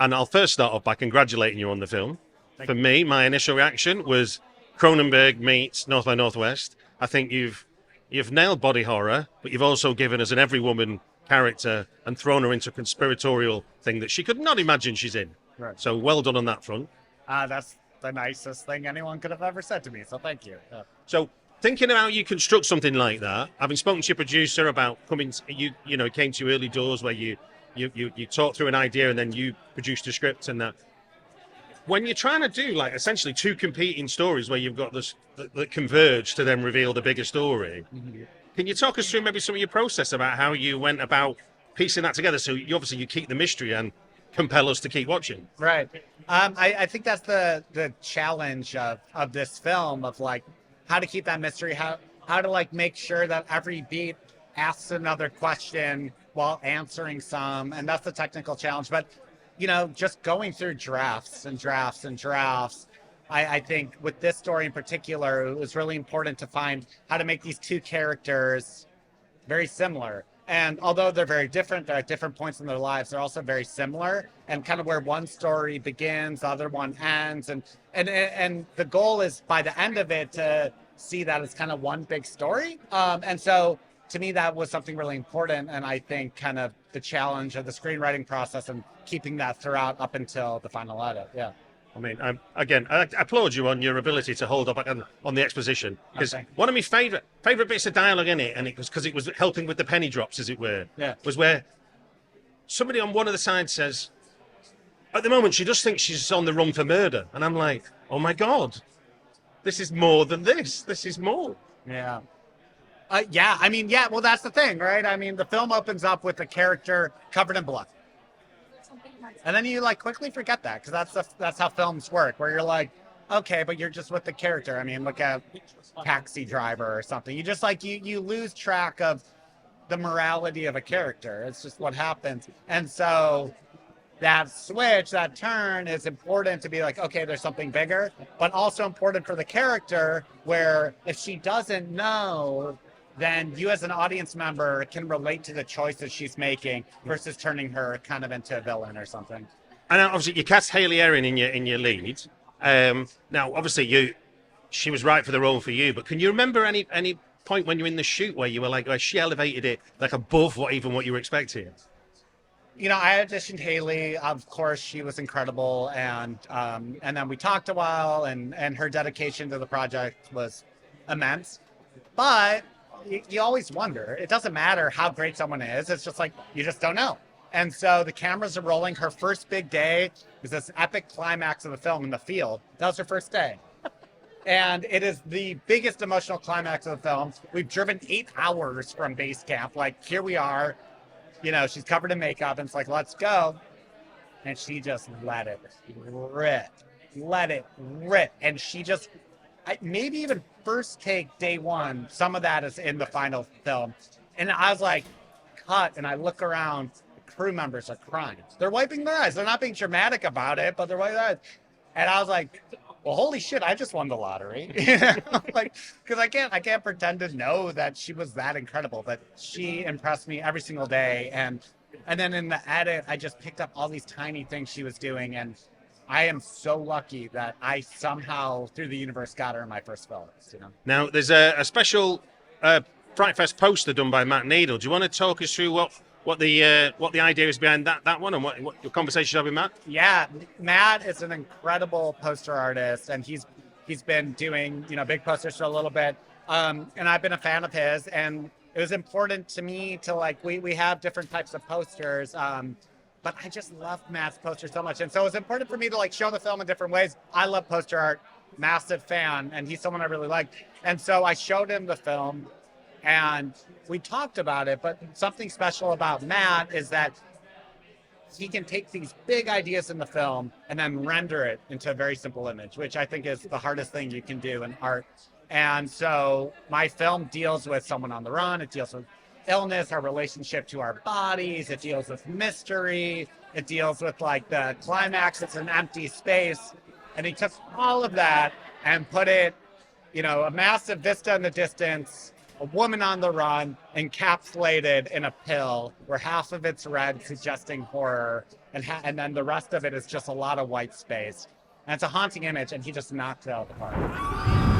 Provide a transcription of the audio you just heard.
And I'll first start off by congratulating you on the film. For me, my initial reaction was Cronenberg meets North by Northwest. I think you've nailed body horror, but you've also given us an every woman character and thrown her into a conspiratorial thing that she could not imagine she's in. Right. So well done on that front. That's the nicest thing anyone could have ever said to me, so thank you. So thinking about how you construct something like that, having spoken to your producer about coming, you came to early doors where you talked through an idea and then you produced a script and that. When you're trying to do like essentially two competing stories where you've got this that converge to then reveal the bigger story, can you talk us through maybe some of your process about how you went about piecing that together so you keep the mystery and compel us to keep watching? Right. I think that's the challenge of this film, of like how to keep that mystery, how to like make sure that every beat asks another question while answering some, and that's the technical challenge. But just going through drafts and drafts and drafts, I think with this story in particular, it was really important to find how to make these two characters very similar. And although they're very different, they're at different points in their lives, they're also very similar. And kind of where one story begins, the other one ends. And the goal is by the end of it to see that it's kind of one big story. And so to me, that was something really important. And I think kind of the challenge of the screenwriting process and keeping that throughout up until the final edit. Yeah. I mean, again, I applaud you on your ability to hold up on the exposition. Because one of my favourite bits of dialogue in it, and it was because it was helping with the penny drops, as it were, was where somebody on one of the sides says, at the moment, she just thinks she's on the run for murder. And I'm like, oh my God, this is more than this. This is more. Yeah. Well, that's the thing, right? I mean, the film opens up with a character covered in blood. And then you like quickly forget that, because that's how films work, where you're like, okay, but you're just with the character. I mean, look at Taxi Driver or something. You just like, you lose track of the morality of a character. It's just what happens. And so that switch, that turn is important to be like, okay, there's something bigger, but also important for the character, where if she doesn't know, then you as an audience member can relate to the choices she's making versus turning her kind of into a villain or something. And obviously you cast Hayley Erin in your lead. Now, obviously she was right for the role for you, but can you remember any point when you were in the shoot where you were like, she elevated it like above what you were expecting? I auditioned Hayley. Of course, she was incredible, and then we talked a while, and her dedication to the project was immense. But you always wonder. It doesn't matter how great someone is. It's just like, you just don't know. And so the cameras are rolling. Her first big day was this epic climax of the film in the field. That was her first day. And it is the biggest emotional climax of the film. We've driven 8 hours from base camp. Like, here we are. She's covered in makeup, and it's like, let's go. And she just let it rip. And she just, maybe even first take day one, some of that is in the final film. And I was like, cut. And I look around, the crew members are crying. They're wiping their eyes. They're not being dramatic about it, but they're wiping their eyes. And I was like, well, holy shit, I just won the lottery. Like, because I can't pretend to know that she was that incredible, but she impressed me every single day. And then in the edit, I just picked up all these tiny things she was doing, and I am so lucky that I somehow, through the universe, got her in my first film. Now, there's a special FrightFest poster done by Matt Needle. Do you want to talk us through what the idea is behind that one, and what your conversation have with Matt? Yeah, Matt is an incredible poster artist, and he's been doing big posters for a little bit, and I've been a fan of his, and it was important to me to like, we have different types of posters, but I just love Matt's posters so much, and so it was important for me to like show the film in different ways. I love poster art, massive fan, and he's someone I really like, and so I showed him the film. And we talked about it, but something special about Matt is that he can take these big ideas in the film and then render it into a very simple image, which I think is the hardest thing you can do in art. And so my film deals with someone on the run. It deals with illness, our relationship to our bodies. It deals with mystery. It deals with like the climax. It's an empty space. And he took all of that and put it, a massive vista in the distance, a woman on the run encapsulated in a pill where half of it's red suggesting horror and then the rest of it is just a lot of white space. And it's a haunting image, and he just knocked it out of the park.